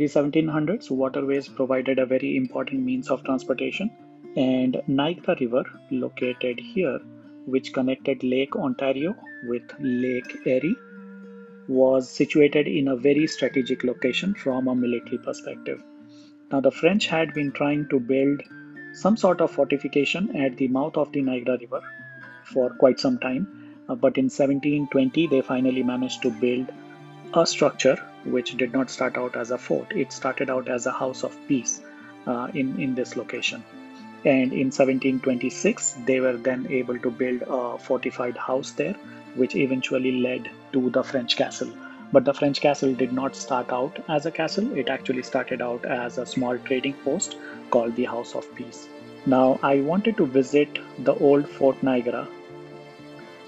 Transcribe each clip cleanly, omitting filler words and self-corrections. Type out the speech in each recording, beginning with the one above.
the 1700s, waterways provided a very important means of transportation, and Niagara River, located here, which connected Lake Ontario with Lake Erie, was situated in a very strategic location from a military perspective. Now, the French had been trying to build some sort of fortification at the mouth of the Niagara River for quite some time, but in 1720 they finally managed to build a structure which did not start out as a fort. It started out as a house of peace in this location. And in 1726, they were then able to build a fortified house there, which eventually led to the French castle. But the French castle did not start out as a castle, it actually started out as a small trading post called the House of Peace. Now, I wanted to visit the Old Fort Niagara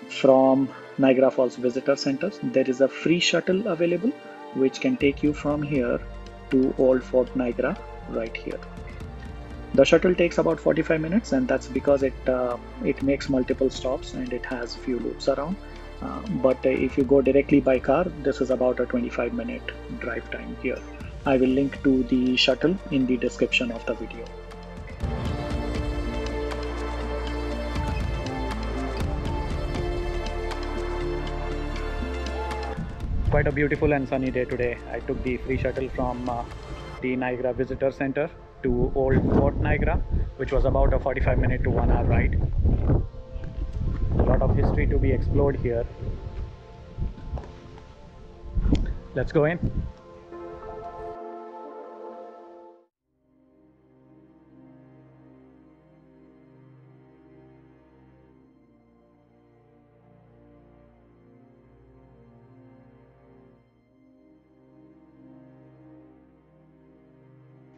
from Niagara Falls Visitor Center. There is a free shuttle available which can take you from here to Old Fort Niagara right here. The shuttle takes about 45 minutes, and that's because it makes multiple stops and it has few loops around. But if you go directly by car, this is about a 25-minute drive time here. I will link to the shuttle in the description of the video. Quite a beautiful and sunny day today. I took the free shuttle from the Niagara Visitor Center to Old Fort Niagara, which was about a 45-minute to 1 hour ride. A lot of history to be explored here. Let's go in.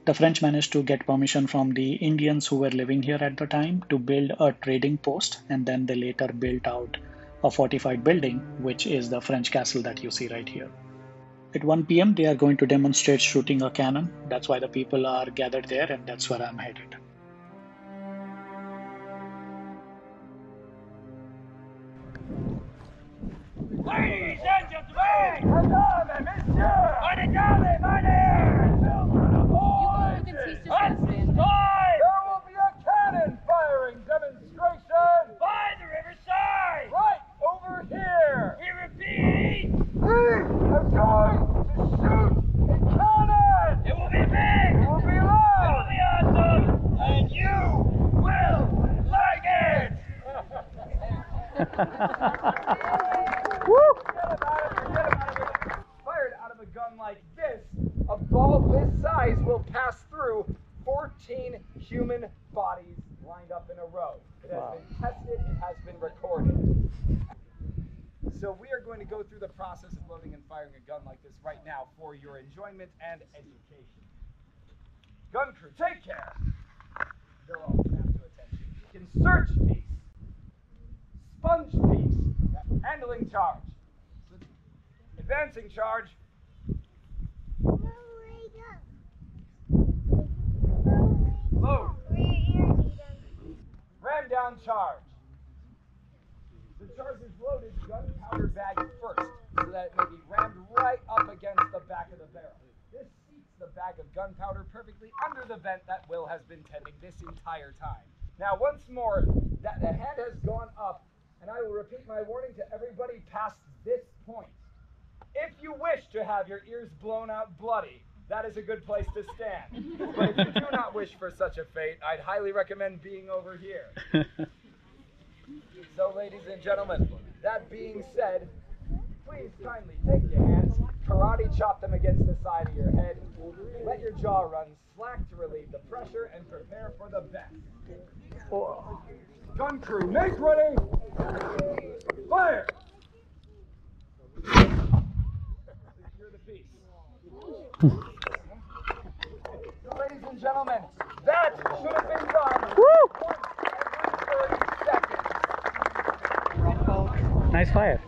The French managed to get permission from the Indians who were living here at the time to build a trading post, and then they later built out a fortified building, which is the French castle that you see right here. At 1 p.m. they are going to demonstrate shooting a cannon. That's why the people are gathered there, and that's where I'm headed. Ladies and gentlemen, madame, monsieur, meine Damen, meine Herren, children of boys, at this time, there will be a cannon firing demonstration by the riverside, right over here. We repeat, we are going to shoot a cannon. It will be big. It will be loud. It will be awesome, and you will like it. Fired out of a gun like this, a ball this size will pass through 14 human bodies lined up in a row. It has been tested, it has been recorded. So we are going to go through the process of loading and firing a gun like this right now for your enjoyment and education. Gun crew, take care. They'll all snap to attention. Insert piece. Sponge piece. Handling charge. Advancing charge. Load. Ram down charge. The charge is loaded, gunpowder bag first, so that it may be rammed right up against the back of the barrel. This seats the bag of gunpowder perfectly under the vent that Will has been tending this entire time. Now, once more, that the head has gone up, and I will repeat my warning to everybody past this point. If you wish to have your ears blown out bloody, that is a good place to stand. But if you do not wish for such a fate, I'd highly recommend being over here. So, ladies and gentlemen, that being said, please kindly take your hands, karate chop them against the side of your head, let your jaw run slack to relieve the pressure, and prepare for the best. Gun crew, make ready! Fire! Secure the piece. So, ladies and gentlemen, that should have been done once every 30 seconds. Nice fire.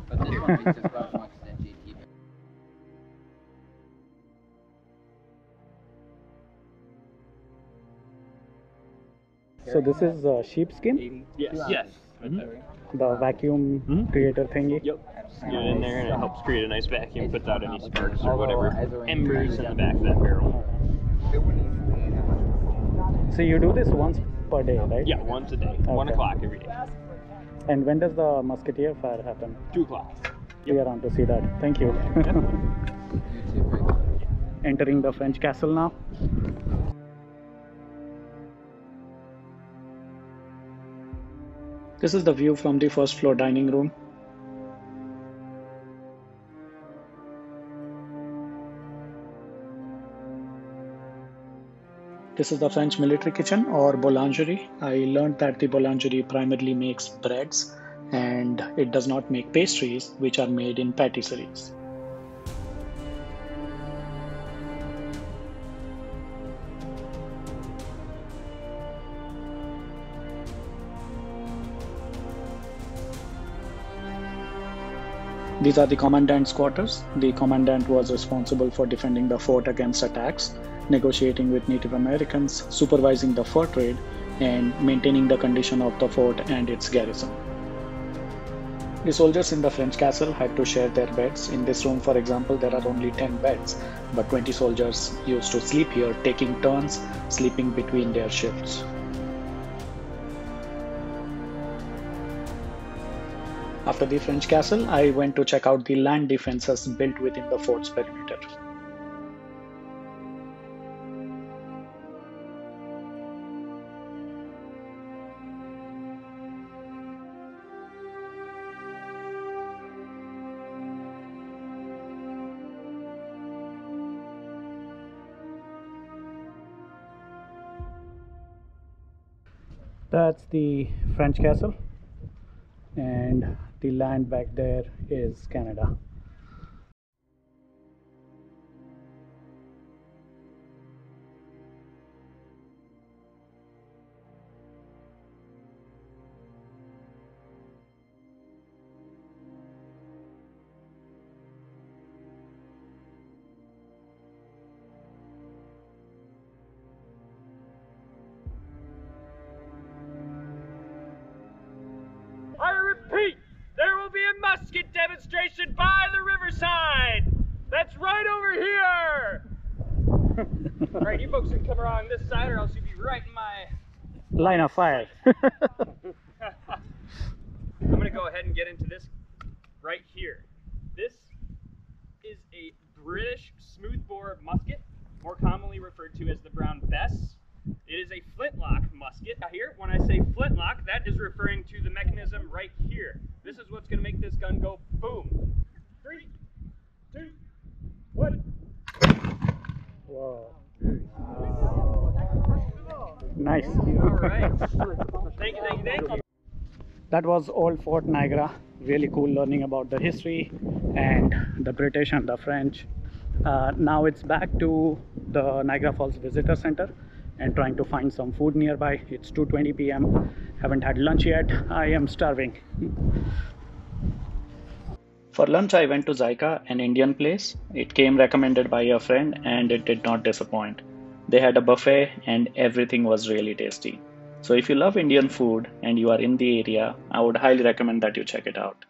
So this is sheepskin? Yes. The vacuum creator thingy. Yep. Get it in there and it helps create a nice vacuum, puts out any sparks or whatever embers in the back of that barrel. So you do this once per day, right? Yeah, once a day. Okay. 1 o'clock every day. And when does the Musketeer fire happen? 2 o'clock. We are on to see that. Thank you. Entering the French castle now. This is the view from the first floor dining room. This is the French military kitchen or Boulangerie. I learned that the Boulangerie primarily makes breads and it does not make pastries, which are made in patisseries. These are the Commandant's quarters. The Commandant was responsible for defending the fort against attacks, negotiating with Native Americans, supervising the fur trade, and maintaining the condition of the fort and its garrison. The soldiers in the French castle had to share their beds. In this room, for example, there are only 10 beds, but 20 soldiers used to sleep here, taking turns sleeping between their shifts. After the French castle, I went to check out the land defenses built within the fort's perimeter. That's the French castle, and the land back there is Canada. I repeat, there will be a musket demonstration by the riverside. That's right over here. All right, you folks can come around this side, or else you'll be right in my Line of fire. I'm gonna go ahead and get into this right here. This is a British smoothbore musket, more commonly referred to as the Brown Bess. It is a flintlock musket. Now here, when I say flintlock, that is referring to the mechanism right here. This is what's gonna make this gun go boom. 3, 2, 1. Whoa. Nice. All right. Thank you. That was Old Fort Niagara. Really cool learning about the history and the British and the French. Now it's back to the Niagara Falls Visitor Center and trying to find some food nearby. It's 2:20 p.m. Haven't had lunch yet. I am starving. For lunch, I went to Zaika, an Indian place. It came recommended by a friend and it did not disappoint. They had a buffet and everything was really tasty. So if you love Indian food and you are in the area, I would highly recommend that you check it out.